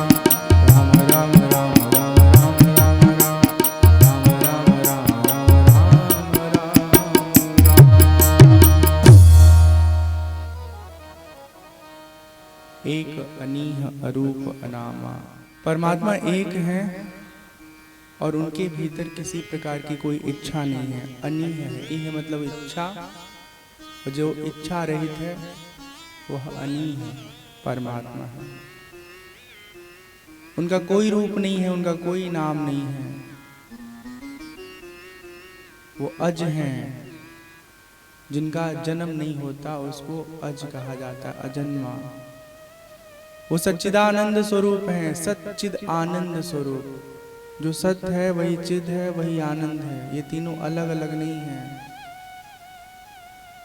राम राम राम राम राम राम राम राम राम राम राम राम। एक अनीह अरूप अनामा, परमात्मा एक है और उनके भीतर किसी प्रकार की कोई इच्छा नहीं है। अनीह है, इह मतलब इच्छा, और जो इच्छा रहित है वह अनीह है, परमात्मा है। उनका कोई रूप नहीं है, उनका कोई नाम नहीं है, वो अज हैं। जिनका जन्म नहीं होता उसको अज कहा जाता है, अजन्मा। वो सच्चिदानंद स्वरूप है, सच्चिद आनंद स्वरूप। जो सत्य है वही चिद है, वही आनंद है। ये तीनों अलग अलग नहीं है।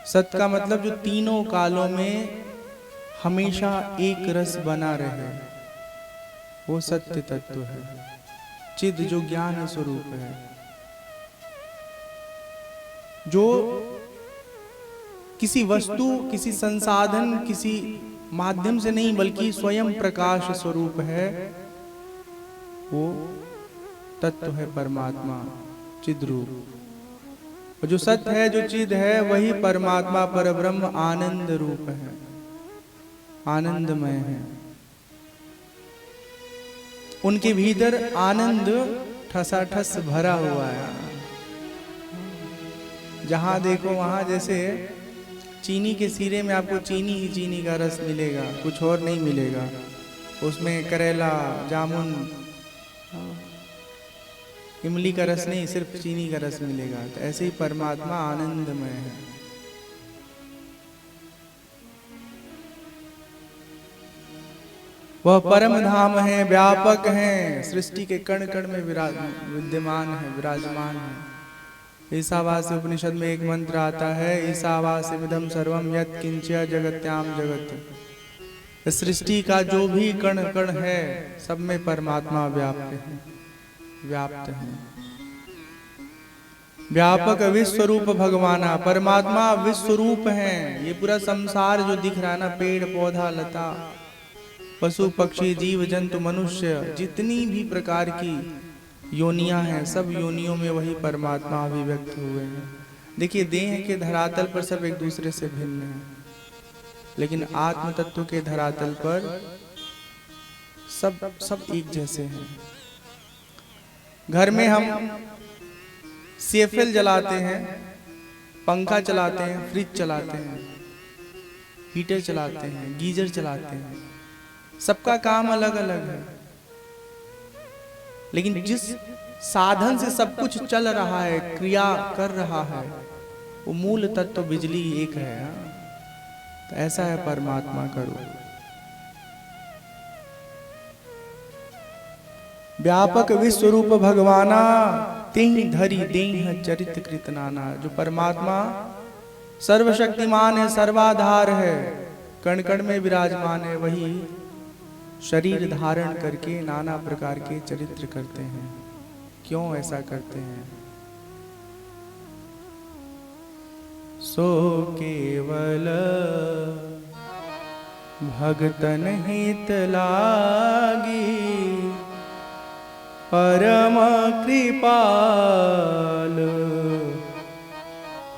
सत्य का मतलब जो तीनों कालों में हमेशा एक रस बना रहे, वो सत्य तत्व है। चिद जो ज्ञान स्वरूप है, जो किसी वस्तु, किसी संसाधन, किसी माध्यम से नहीं बल्कि स्वयं प्रकाश स्वरूप है, वो तत्व है परमात्मा, चिद रूप। और जो सत्य है, जो चिद है, वही परमात्मा परब्रह्म आनंद रूप है, आनंदमय है। उनके भीतर आनंद ठसाठस भरा हुआ है। जहां देखो वहां जैसे चीनी के सीरे में आपको चीनी ही चीनी का रस मिलेगा, कुछ और नहीं मिलेगा। उसमें करेला, जामुन, इमली का रस नहीं, सिर्फ चीनी का रस मिलेगा। तो ऐसे ही परमात्मा आनंदमय है। वह परम धाम है, व्यापक है, सृष्टि के कण कण में विद्यमान है, विराजमान है। ईशावास उपनिषद में एक मंत्र आता है, ईशावास्यमिदं सर्वं यत् किंच जगत्याम जगत। सृष्टि का जो भी कण कण है सब में परमात्मा व्याप्त है। व्यापक विश्वरूप भगवाना, परमात्मा विश्वरूप है। ये पूरा संसार जो दिख रहा है ना, पेड़ पौधा लता पशु पक्षी जीव जंतु मनुष्य, जितनी भी प्रकार की योनियां हैं, सब योनियों में वही परमात्मा अभिव्यक्त हुए हैं। देखिए, देह के धरातल पर सब एक दूसरे से भिन्न हैं, लेकिन आत्म तत्व के धरातल पर सब एक जैसे हैं। घर में हम सीएफएल जलाते हैं, पंखा चलाते हैं, फ्रिज चलाते हैं, हीटर चलाते हैं, गीजर चलाते हैं, सबका काम अलग अलग है। लेकिन जिस साधन से सब कुछ चल रहा है, क्रिया कर रहा है, वो मूल तत्व बिजली एक है। तो ऐसा है परमात्मा का रूप। व्यापक विश्वरूप भगवाना, तिहि धरि देह चरित कृत नाना। जो परमात्मा सर्वशक्तिमान है, सर्वाधार है, कण कण में विराजमान है, वही शरीर धारण करके नाना प्रकार के चरित्र करते हैं। क्यों ऐसा करते हैं? सो केवल भगतन हित लागी, परम कृपाल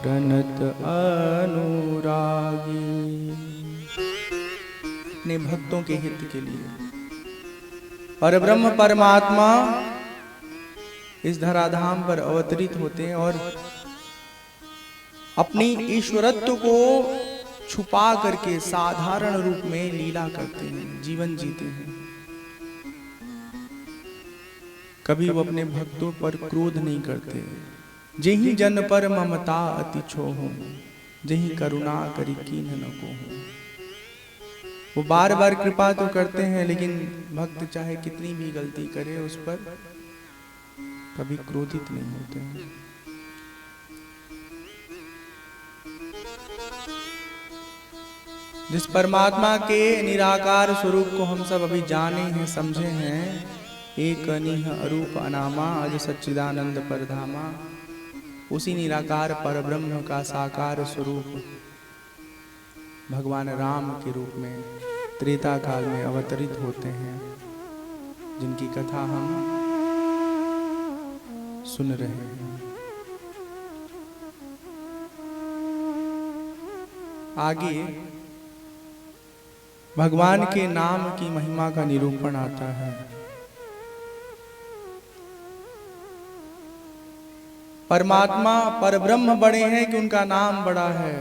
प्रणत अनुरागी। अपने भक्तों के हित के लिए परब्रह्म परमात्मा इस धराधाम पर अवतरित होते हैं और अपनी ईश्वरत्व को छुपा करके साधारण रूप में लीला करते हैं, जीवन जीते हैं। कभी वो अपने भक्तों पर क्रोध नहीं करते। जेहि जन पर ममता अति छोहु, जेहि करुणा करी कीन न कोहु। वो बार बार कृपा तो करते हैं, लेकिन भक्त चाहे कितनी भी गलती करे उस पर कभी क्रोधित नहीं होते हैं। जिस परमात्मा के निराकार स्वरूप को हम सब अभी जाने हैं, समझे हैं, एक अनिह अरूप अनामा अज सच्चिदानंद परधामा, उसी निराकार परब्रह्म का साकार स्वरूप भगवान राम के रूप में त्रेता काल में अवतरित होते हैं, जिनकी कथा हम सुन रहे हैं। आगे भगवान के नाम की महिमा का निरूपण आता है। परमात्मा परब्रह्म बड़े हैं कि उनका नाम बड़ा है।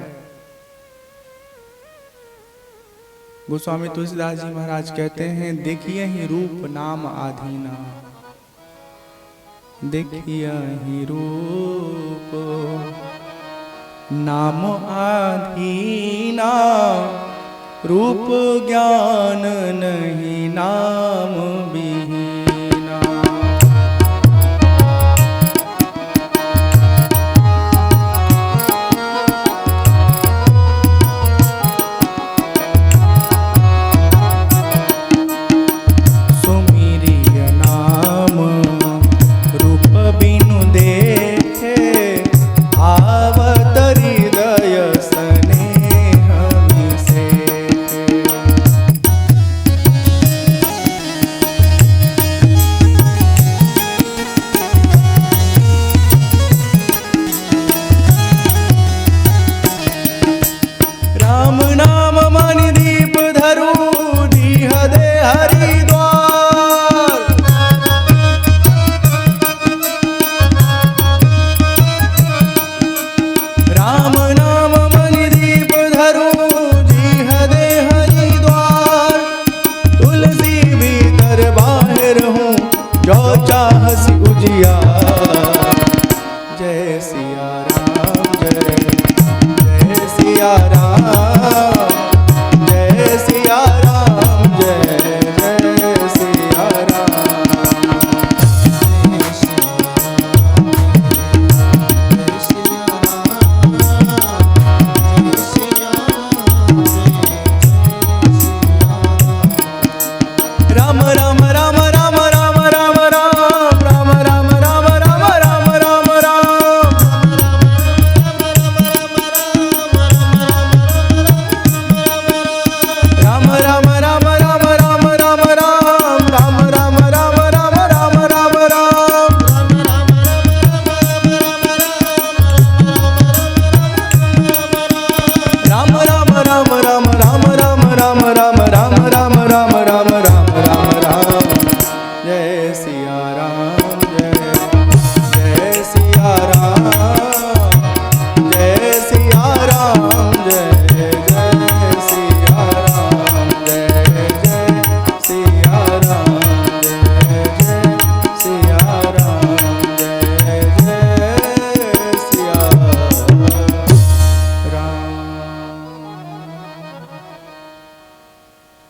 गोस्वामी तुलसीदास जी महाराज कहते हैं, देखिए ही रूप नाम आधीना, देखिए ही रूप नाम आधीना, रूप ज्ञान नहीं नाम विहीना।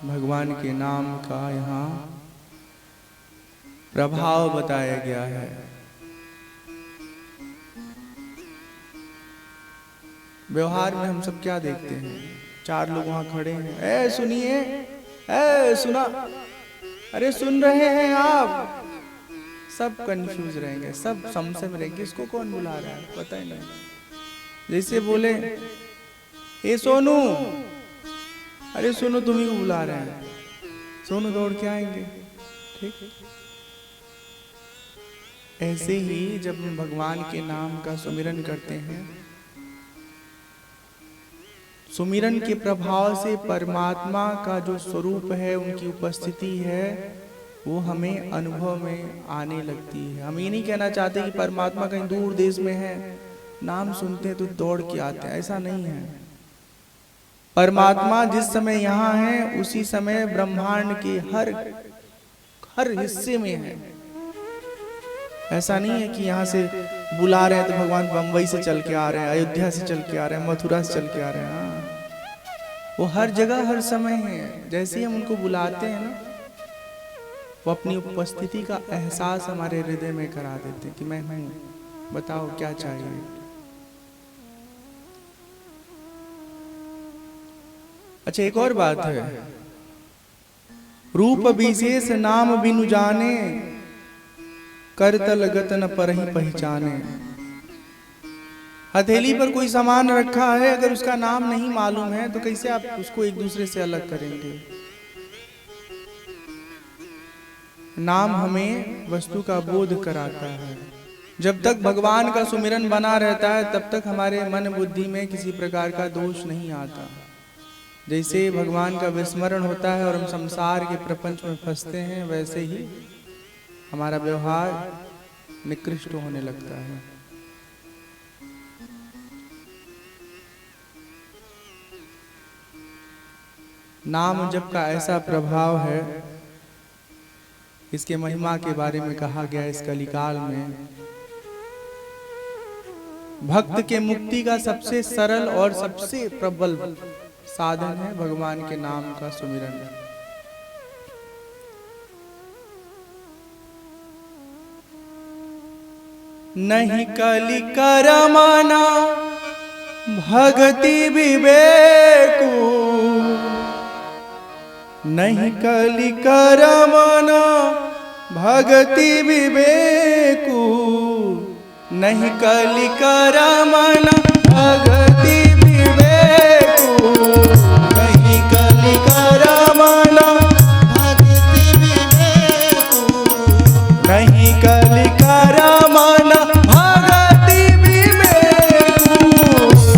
भगवान के नाम का यहाँ प्रभाव बताया गया है। व्यवहार में हम सब क्या देखते हैं, चार लोग वहां खड़े हैं, ए सुनिए, ए सुना, अरे सुन रहे हैं आप, सब कंफ्यूज रहेंगे, सब संशय में रहेंगे, इसको कौन बुला रहा है पता ही नहीं। जैसे बोले ए सोनू, अरे सोनू तुम्ही को बुला रहे हैं, सोनू दौड़ के आएंगे। ठीक, ऐसे ही जब हम भगवान के नाम का सुमिरन करते हैं, सुमिरन के प्रभाव से परमात्मा का जो स्वरूप है, उनकी उपस्थिति है, वो हमें अनुभव में आने लगती है। हम ये नहीं कहना चाहते कि परमात्मा कहीं दूर देश में है, नाम सुनते हैं तो दौड़ के आते हैं, ऐसा नहीं है। परमात्मा जिस समय यहाँ है, उसी समय ब्रह्मांड के हर हिस्से में है। ऐसा नहीं है कि यहाँ से बुला रहे हैं तो भगवान बंबई से चल के आ रहे हैं, अयोध्या से चल के आ रहे हैं, मथुरा से चल के आ रहे हैं। हाँ, वो हर जगह हर समय है। जैसे ही हम उनको बुलाते हैं ना, वो अपनी उपस्थिति का एहसास हमारे हृदय में करा देते हैं कि मैं हूँ, बताओ क्या चाहिए। अच्छा, एक और बात है, रूप विशेष नाम बिनु जाने, करतल गतन पर ही पहचाने। हथेली पर कोई सामान रखा है, अगर उसका नाम नहीं मालूम है तो कैसे आप उसको एक दूसरे से अलग करेंगे। नाम हमें वस्तु का बोध कराता है। जब तक भगवान का सुमिरन बना रहता है, तब तक हमारे मन बुद्धि में किसी प्रकार का दोष नहीं आता। जैसे भगवान का विस्मरण होता है और हम संसार के प्रपंच में फंसते हैं, वैसे ही हमारा व्यवहार निकृष्ट होने लगता है। नाम जप का ऐसा प्रभाव है, इसके महिमा के बारे में कहा गया इस कलिकाल में, भक्त के मुक्ति का सबसे सरल और सबसे प्रबल साधन है भगवान के नाम का सुमिरन। नहीं कलि करमना भगति विवेकु, नहीं कलि करमना भगति विवेकु, नहीं कलि करमना भगति विवेकु, नहीं कलि करमना भगति विवेकु, नहीं कलि करमना भगति विवेकु,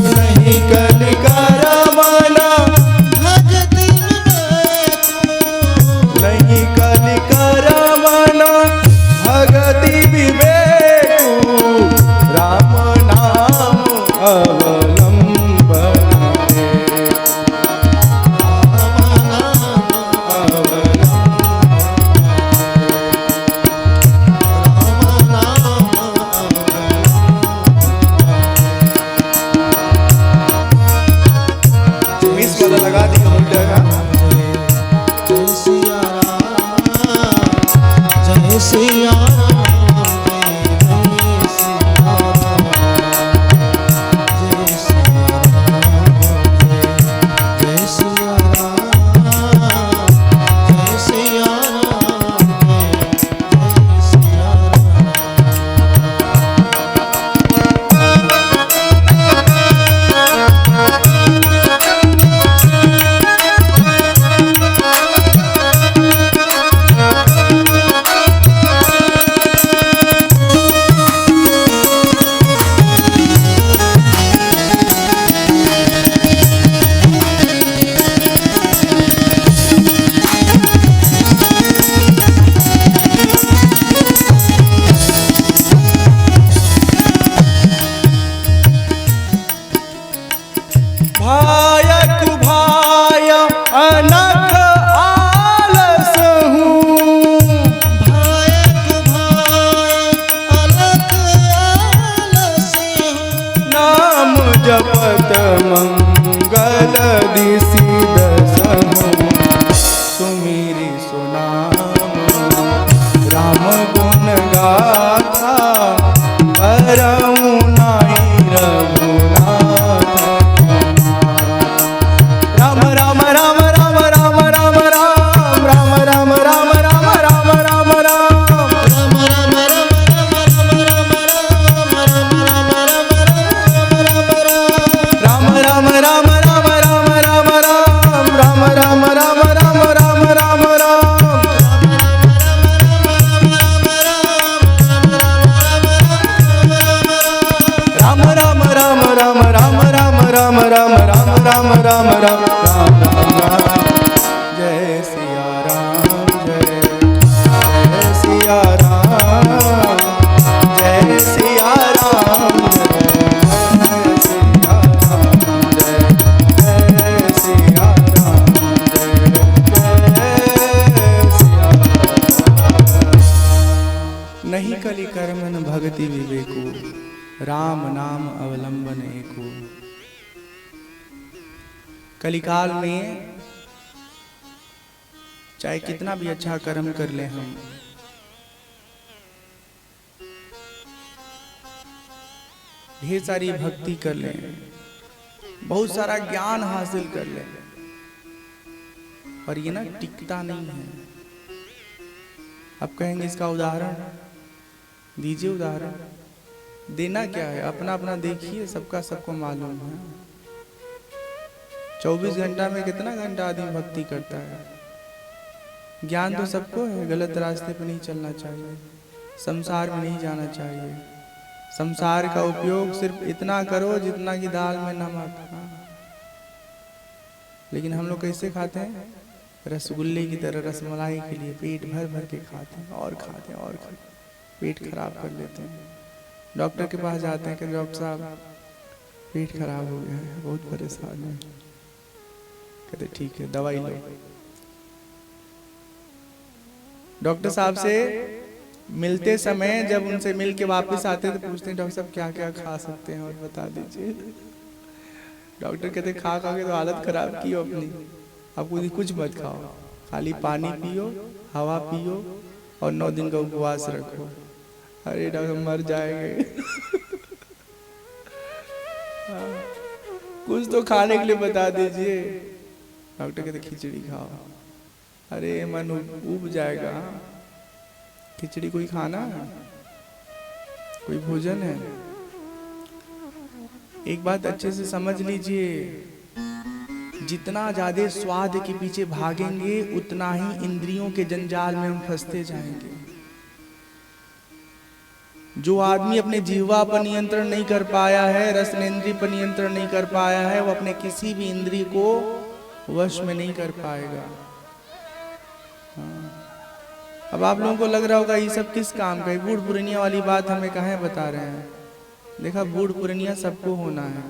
नहीं कलि करमना भगति विवेकु, नहीं कलि करमना भगति विवेकु, राम नाम अवलंबन। कलि कर्मन भगति विवेको, राम नाम अवलंबन एको। कलिकाल में चाहे कितना भी अच्छा कर्म कर ले हम, ढेर सारी भक्ति कर लें, बहुत सारा ज्ञान हासिल कर लें, पर ये ना टिकता नहीं है। आप कहेंगे इसका उदाहरण दीजिए। उदाहरण देना क्या है, अपना अपना देखिए, सबका सबको मालूम है। 24 घंटा में कितना घंटा आदमी भक्ति करता है। ज्ञान तो सबको है, गलत रास्ते पर नहीं चलना चाहिए, संसार में नहीं जाना चाहिए। संसार का उपयोग सिर्फ इतना करो जितना कि दाल में नमक। लेकिन हम लोग कैसे खाते हैं? रसगुल्ले की तरह, रसमलाई के लिए पेट भर भर के खाते हैं और खाते हैं और खाते हैं, पेट खराब कर लेते हैं। डॉक्टर के पास जाते हैं कि डॉक्टर साहब पेट खराब हो गया है, बहुत परेशान है। कहते ठीक है दवाई लो। डॉक्टर साहब से मिलते समय जब उनसे मिल के वापस आते तो पूछते हैं डॉक्टर साहब क्या क्या खा सकते हैं और बता दीजिए। डॉक्टर कहते खा खा के तो हालत खराब की हो अपनी, आप कुछ मत खाओ, खाली पानी पियो, हवा पियो और 9 दिन का उपवास रखो। अरे डॉक्टर मर जाएंगे। कुछ तो खाने के लिए बता दीजिए। डॉक्टर कहते खिचड़ी खाओ। अरे मन उब जाएगा। खिचड़ी कोई खाना है? कोई भोजन है? एक बात अच्छे से समझ लीजिए, जितना ज्यादा स्वाद के पीछे भागेंगे उतना ही इंद्रियों के जंजाल में हम फंसते जाएंगे। जो आदमी अपने जीवा पर नियंत्रण नहीं कर पाया है, रसनेंद्रिय पर नियंत्रण नहीं कर पाया है, वो अपने किसी भी इंद्रिय को वश में नहीं कर पाएगा। अब आप लोगों को लग रहा होगा ये सब किस काम का है, बूढ़ पुरनिया वाली बात हमें कहाँ बता रहे हैं। देखा, बूढ़ पुरनिया सबको होना है,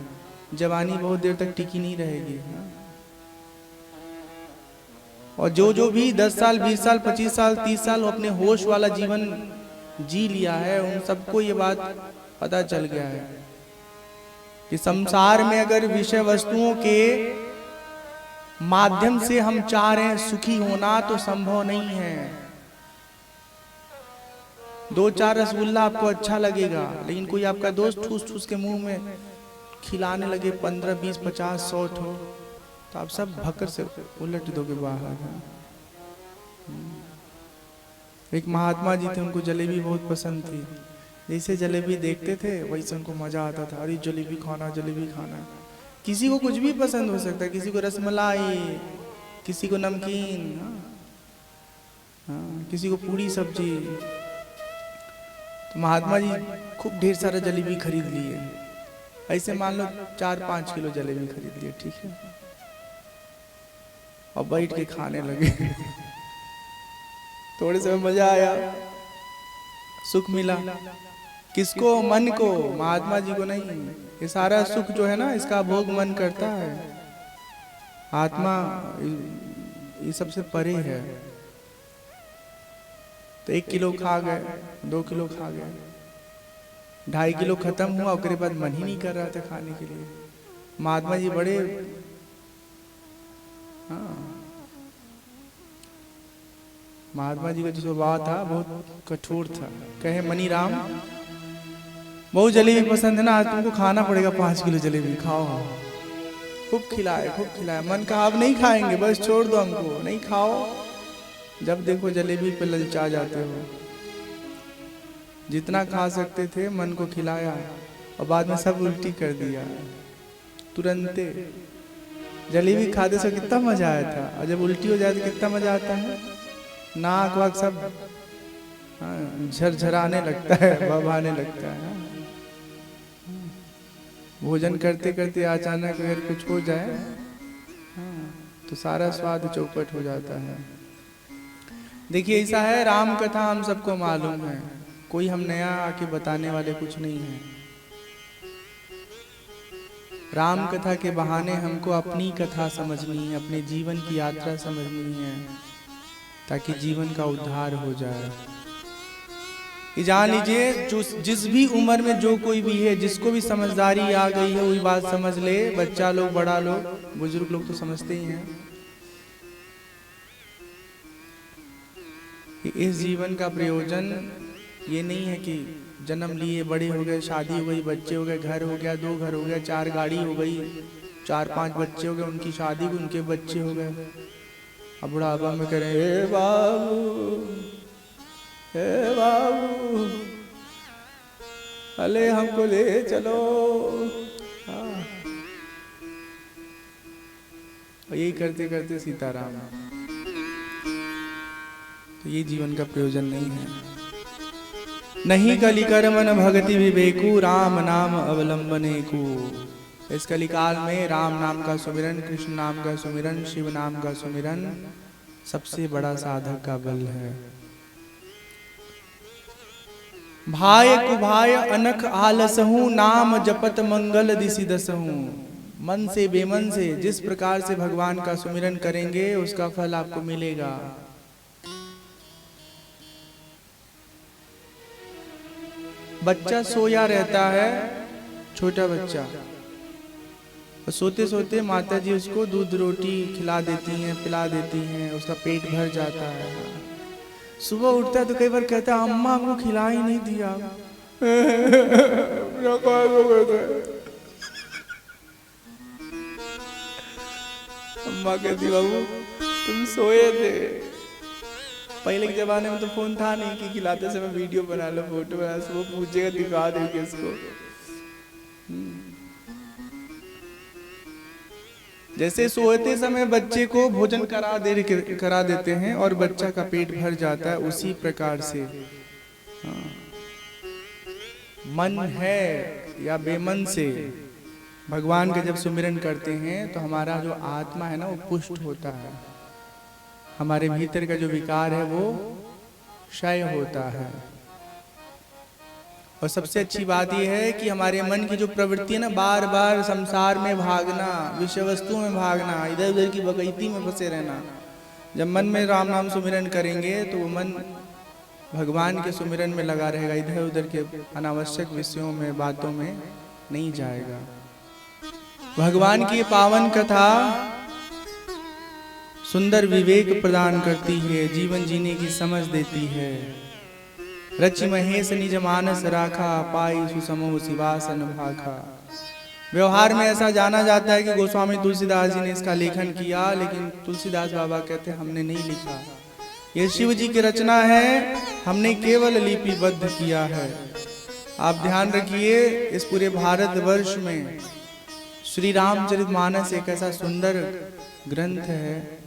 जवानी बहुत देर तक टिकी नहीं रहेगी। और जो भी 10 साल 20 साल 25 साल 30 साल अपने होश वाला जीवन जी लिया है, उन सबको ये बात पता चल गया है कि संसार में अगर विषय वस्तुओं के माध्यम से हम चाह रहे हैं सुखी होना तो संभव नहीं है। 2-4 रसगुल्ला आपको अच्छा लगेगा, लेकिन कोई आपका दोस्त ठूस ठूस के मुंह में खिलाने लगे 15 20 50 100 ठो, तो आप सब भक्कर से उलट दोगे बाहर। एक महात्मा जी थे, उनको जलेबी बहुत पसंद थी। जैसे जलेबी देखते थे वैसे उनको मजा आता था, अरे जलेबी खाना जलेबी खाना। किसी को कुछ भी पसंद हो सकता है, किसी को रसमलाई, किसी को नमकीन, किसी को पूरी सब्जी। तो महात्मा जी खूब ढेर सारा जलेबी खरीद लिए। ऐसे मान लो 4-5 किलो जलेबी खरीद लिए, ठीक है, और बैठ के खाने लगे। थोड़े समय मजा आया, सुख मिला। किसको? मन को, महात्मा जी को नहीं। ये सारा सुख जो है ना, इसका भोग मन करता है। आत्मा ये सबसे परे है। तो 1 किलो खा गए, 2 किलो खा गए, 2.5 किलो खत्म हुआ, उसके बाद मन ही नहीं कर रहा था खाने के लिए। महात्मा जी बड़े महात्मा जी का जो स्वभाव था बहुत कठोर था। कहे मनी राम बहुत जलेबी पसंद है ना, आज तुमको खाना पड़ेगा 5 किलो जलेबी, खाओ। खूब खिलाए खूब खिलाए। मन कहा अब नहीं खाएंगे, बस छोड़ दो हमको, नहीं खाओ। जब देखो जलेबी पे ललचा जाते हो। जितना खा सकते थे मन को खिलाया और बाद में सब उल्टी कर दिया तुरंते। जलेबी खाते से कितना मजा आया था, और जब उल्टी हो जाए तो कितना मजा आता है। नाक वाक सब झरझराने लगता है, बभाने लगता है। भोजन करते करते अचानक अगर कुछ हो जाए तो सारा स्वाद चौपट हो जाता है। देखिए ऐसा है, राम कथा हम सबको मालूम है, कोई हम नया आके बताने वाले कुछ नहीं है। राम कथा के बहाने हमको अपनी कथा समझनी है, अपने जीवन की यात्रा समझनी है, ताकि जीवन का उद्धार हो जाए। कि जान लीजिए जिस भी उम्र में जो कोई भी है, जिसको भी समझदारी आ गई है वही बात समझ ले। बच्चा लोग, बड़ा लोग, बुजुर्ग लोग तो समझते ही हैं कि इस जीवन का प्रयोजन ये नहीं है कि जन्म लिए, बड़े हो गए, शादी हो गई, बच्चे हो गए, घर हो गया, 2 घर हो गया, 4 गाड़ी हो गई, 4-5 बच्चे हो गए, उनकी शादी हुई, उनके बच्चे हो गए, अब बुढ़ापा में करें हे बाबू, हे बाबू, अले हमको ले चलो। हाँ, यही करते करते सीताराम। तो ये जीवन का प्रयोजन नहीं है। नहीं कलि कर्मन भगति विवेकु, राम नाम अवलंबनेकु। इस कलिकाल में राम नाम का सुमिरन, कृष्ण नाम का सुमिरन, शिव नाम का सुमिरन सबसे बड़ा साधक का बल है। भाय कुभाय अनख आलसहूं, नाम जपत मंगल दिसि दसहूं। मन से बेमन से जिस प्रकार से भगवान का सुमिरन करेंगे उसका फल आपको मिलेगा। बच्चा सोया रहता है, छोटा बच्चा, और सोते सोते माता जी उसको दूध रोटी खिला देती हैं, पिला देती हैं, उसका पेट भर जाता है। सुबह उठता है तो कई बार कहता है अम्मा हमको खिला ही नहीं दिया। अम्मा कहती बाबू तुम सोए थे। पहले के जमाने में तो फोन था नहीं कि खिलाते समय वीडियो बना लो, फोटो बना लो, वो पूछेगा दिखा देंगे इसको। जैसे सोते समय बच्चे को भोजन करा देते हैं और बच्चा का पेट भर जाता है, उसी प्रकार से मन है या बेमन से भगवान का जब सुमिरन करते हैं तो हमारा जो आत्मा है ना वो पुष्ट होता है, हमारे भीतर का जो विकार है वो क्षय होता है। और सबसे अच्छी बात यह है कि हमारे मन की जो प्रवृत्ति है ना, बार बार संसार में भागना, विषय वस्तुओं में भागना, इधर उधर की बगैती में फंसे रहना, जब मन में राम नाम सुमिरन करेंगे तो वो मन भगवान के सुमिरन में लगा रहेगा, इधर उधर के अनावश्यक विषयों में, बातों में नहीं जाएगा। भगवान की पावन कथा सुंदर विवेक प्रदान करती है, जीवन जीने की समझ देती है। रचि महेश निज मानस राखा, पाई सुसमो शिवासन भाखा। व्यवहार में ऐसा जाना जाता है कि गोस्वामी तुलसीदास जी ने इसका लेखन किया, लेकिन तुलसीदास बाबा कहते हैं हमने नहीं लिखा, ये शिव जी की रचना है, हमने केवल लिपिबद्ध किया है। आप ध्यान रखिए, इस पूरे भारतवर्ष में श्री रामचरितमानस एक ऐसा सुंदर ग्रंथ है,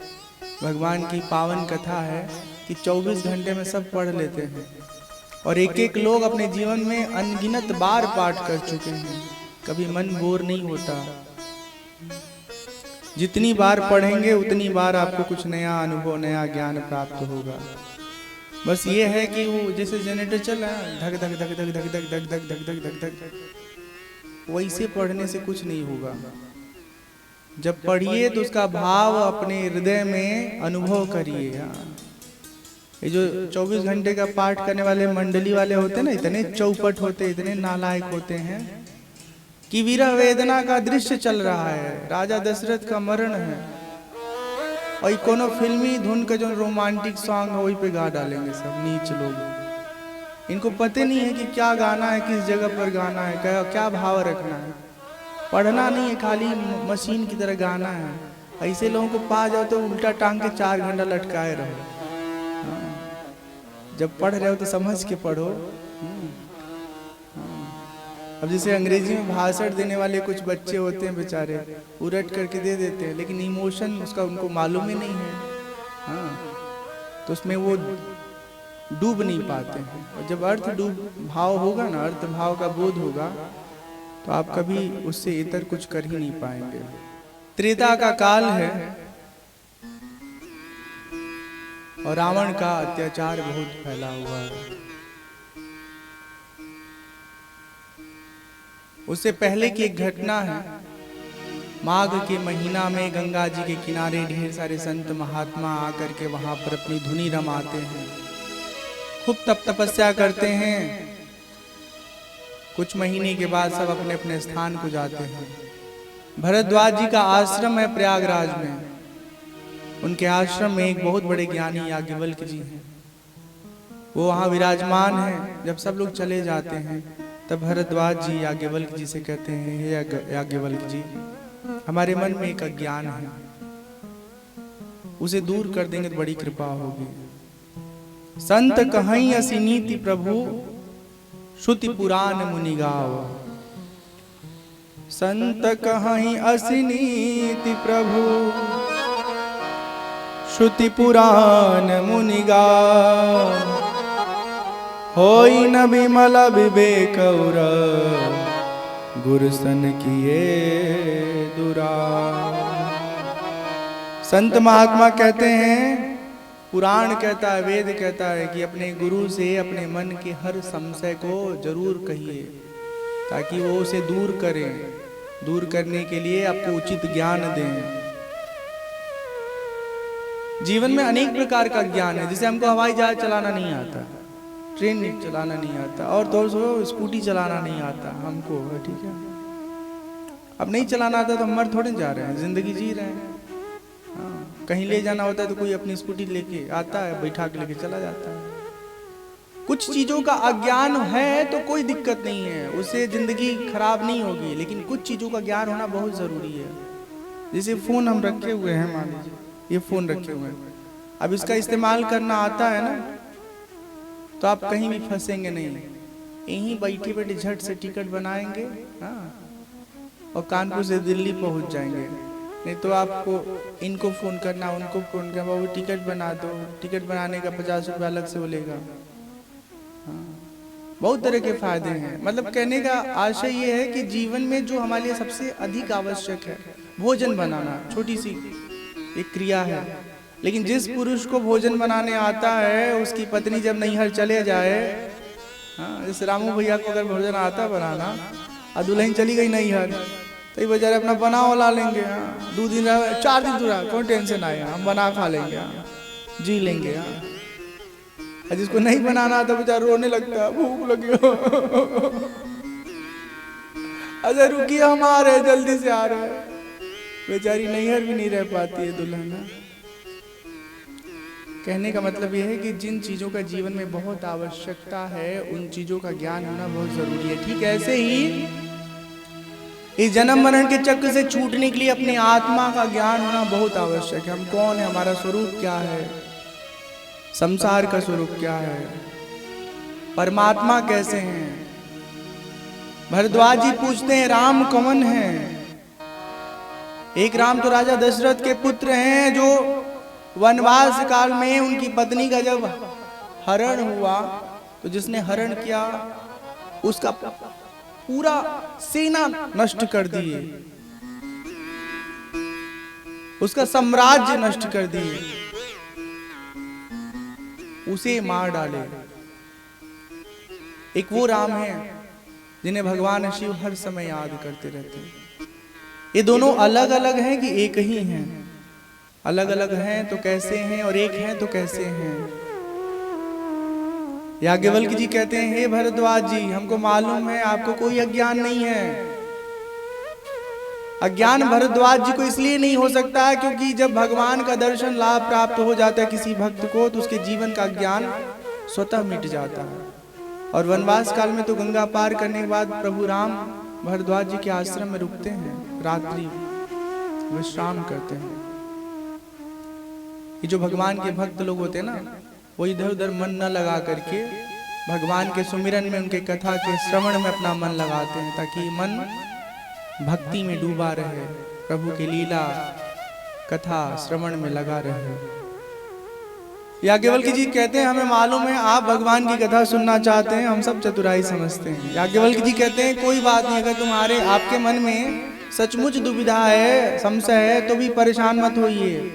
भगवान की पावन कथा है कि 24 घंटे में सब पढ़ लेते हैं, और एक एक लोग अपने जीवन में अनगिनत बार पाठ कर चुके हैं, कभी मन बोर नहीं होता। जितनी बार पढ़ेंगे उतनी बार आपको कुछ नया अनुभव, नया ज्ञान प्राप्त होगा। बस ये है कि वो जैसे जनरेटर चल रहा है, धक धक धक धक धक धक धक धक धक धक धक धक, वैसे पढ़ने से कुछ नहीं होगा। जब पढ़िए तो उसका भाव अपने हृदय में अनुभव करिए। ये जो 24 घंटे का पाठ करने वाले मंडली वाले होते हैं ना, इतने चौपट होते, इतने नालायक होते हैं कि विरह वेदना का दृश्य चल रहा है, राजा दशरथ का मरण है, और कोनो फिल्मी धुन का जो रोमांटिक सॉन्ग है वही पे गा डालेंगे सब नीच लोग। इनको पता नहीं है कि क्या गाना है, किस जगह पर गाना है, क्या भाव रखना है। पढ़ना नहीं है, खाली मशीन की तरह गाना है। ऐसे लोगों को पा जाओ तो उल्टा टांग के 4 घंटा लटकाए रहो। जब पढ़ रहे हो तो समझ के पढ़ो। अब जैसे अंग्रेजी में भाषण देने वाले कुछ बच्चे होते हैं बेचारे, उलट करके दे देते हैं, लेकिन इमोशन उसका उनको मालूम ही नहीं है। तो उसमें वो डूब नहीं पाते हैं। और जब अर्थ भाव होगा ना, अर्थ भाव का बोध होगा, तो आप कभी उससे इतर कुछ कर ही नहीं पाएंगे। त्रेता का काल है और रावण का अत्याचार बहुत फैला हुआ है। उससे पहले की एक घटना है, माघ के महीना में गंगा जी के किनारे ढेर सारे संत महात्मा आकर के वहां पर अपनी धुनी रमाते हैं। खूब तप तपस्या करते हैं। कुछ महीने के बाद सब अपने अपने स्थान को जाते हैं। भरद्वाज जी का आश्रम है प्रयागराज में। उनके आश्रम में एक बहुत बड़े ज्ञानी याज्ञवल्क्य जी हैं, वो वहाँ विराजमान है। जब सब लोग चले जाते हैं तब भरद्वाज जी याज्ञवल्क्य जी से कहते हैं, हे याज्ञवल्क्य जी, हमारे मन में एक अज्ञान है, उसे दूर कर देंगे तो बड़ी कृपा होगी। संत कहीं असि नीति प्रभु, श्रुति पुराण मुनि गाव। संत कहीं असि नीति प्रभु, श्रुति पुराण मुनि गाव। होई न विमल विवेक और, गुरुसन किए दुरा। संत महात्मा कहते हैं, पुराण कहता है, वेद कहता है कि अपने गुरु से अपने मन के हर संशय को जरूर कहिए, ताकि वो उसे दूर करें। दूर करने के लिए आपको उचित ज्ञान दें। जीवन में अनेक प्रकार का ज्ञान है। जैसे हमको हवाई जहाज चलाना नहीं आता, ट्रेन चलाना नहीं आता, और तो स्कूटी चलाना नहीं आता हमको, ठीक है। अब नहीं चलाना आता तो हम मर थोड़े जा रहे हैं, जिंदगी जी रहे हैं। हाँ, कहीं ले जाना होता है तो कोई अपनी स्कूटी लेके आता है, बैठा के लेके चला जाता है। कुछ चीजों का अज्ञान है तो कोई दिक्कत नहीं है, उससे जिंदगी खराब नहीं होगी, लेकिन कुछ चीजों का ज्ञान होना बहुत जरूरी है। जैसे फोन हम रखे हुए हैं, मान लीजिए ये फोन रखे हुए हैं, अब इसका इस्तेमाल करना आता है ना, तो आप कहीं भी फंसेंगे नहीं। यहीं बैठे बैठे झट से टिकट बनाएंगे, हाँ, और कानपुर से दिल्ली पहुंच जाएंगे। नहीं तो आपको इनको फोन करना, उनको फोन करना, वो टिकट बना दो, टिकट बनाने का 50 रुपया अलग से बोलेगा। हाँ, बहुत तरह के फायदे हैं। मतलब कहने का आशय ये है कि जीवन में जो हमारे लिए सबसे अधिक आवश्यक है, भोजन बनाना, छोटी सी एक क्रिया है, लेकिन जिस पुरुष को भोजन बनाने आता है, उसकी पत्नी जब नैहर चले जाए, हाँ, जैसे रामू भैया को अगर भोजन आता बनाना और दुल्हन चली गई नैहर, तो ये बेचारे अपना बना वाला लेंगे। हाँ, 2 दिन रहा, 4 दिन दूरा, कोई टेंशन आए, हम बना खा लेंगे, हाँ, जी लेंगे। हाँ, जिसको नहीं बनाना आता बेचारा रोने लगता, भूख लगी, अच्छा रुकिए हम आ रहे, जल्दी से आ रहे। बेचारी नैहर भी नहीं रह पाती है दुल्हन। कहने का मतलब यह है कि जिन चीजों का जीवन में बहुत आवश्यकता है, उन चीजों का ज्ञान होना बहुत जरूरी है। ठीक ऐसे ही इस जन्म मरण के चक्र से छूटने के लिए अपने आत्मा का ज्ञान होना बहुत आवश्यक है। हम कौन है, हमारा स्वरूप क्या है, संसार का स्वरूप क्या है, परमात्मा कैसे हैं। भरद्वाज जी पूछते हैं, राम कौन है? एक राम तो राजा दशरथ के पुत्र हैं, जो वनवास काल में उनकी पत्नी का जब हरण हुआ, तो जिसने हरण किया उसका पूरा सेना नष्ट कर दिए, उसका साम्राज्य नष्ट कर दिए, उसे मार डाले। एक वो राम है जिन्हें भगवान शिव हर समय याद करते रहते हैं। ये दोनों अलग अलग हैं कि एक ही हैं? अलग अलग हैं तो कैसे हैं, और एक हैं तो कैसे हैं? याज्ञवल्क्य जी कहते हैं, हे भरद्वाज जी, हमको मालूम है आपको कोई अज्ञान नहीं है। अज्ञान भरद्वाज जी को इसलिए नहीं हो सकता है क्योंकि जब भगवान का दर्शन लाभ प्राप्त हो जाता है किसी भक्त को, तो उसके जीवन का ज्ञान स्वतः मिट जाता है। और वनवास काल में तो गंगा पार करने के बाद प्रभु राम भरद्वाज जी के आश्रम में रुकते हैं, रात्रि विश्राम करते हैं। ये जो भगवान के भक्त लोग होते हैं ना, वो इधर उधर मन न लगा करके भगवान के सुमिरन में, उनके कथा के श्रवण में अपना मन लगाते हैं, ताकि मन भक्ति में डूबा रहे, प्रभु की लीला कथा श्रवण में लगा रहे। याज्ञवल्क्य जी कहते हैं, हमें मालूम है आप भगवान की कथा सुनना चाहते हैं, हम सब चतुराई समझते हैं। याज्ञवल्क्य जी कहते हैं, कोई बात नहीं, अगर तुम्हारे आपके मन में सचमुच दुविधा है, संशय है, तो भी परेशान मत होइए।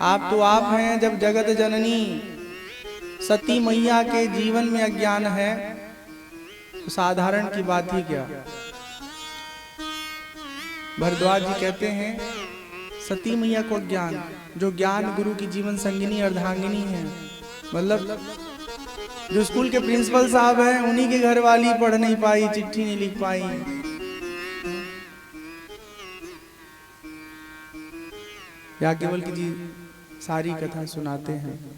आप तो आप हैं, जब जगत जननी सती मैया के जीवन में अज्ञान है तो साधारण की बात ही क्या। भरद्वाज जी कहते हैं, सती मैया को ज्ञान, जो ज्ञान गुरु की जीवन संगिनी अर्धांगिनी है, मतलब जो स्कूल के प्रिंसिपल साहब हैं उन्हीं के घर वाली पढ़ नहीं पाई, चिट्ठी नहीं लिख पाई। याज्ञवल्क्य जी सारी कथा सुनाते हैं।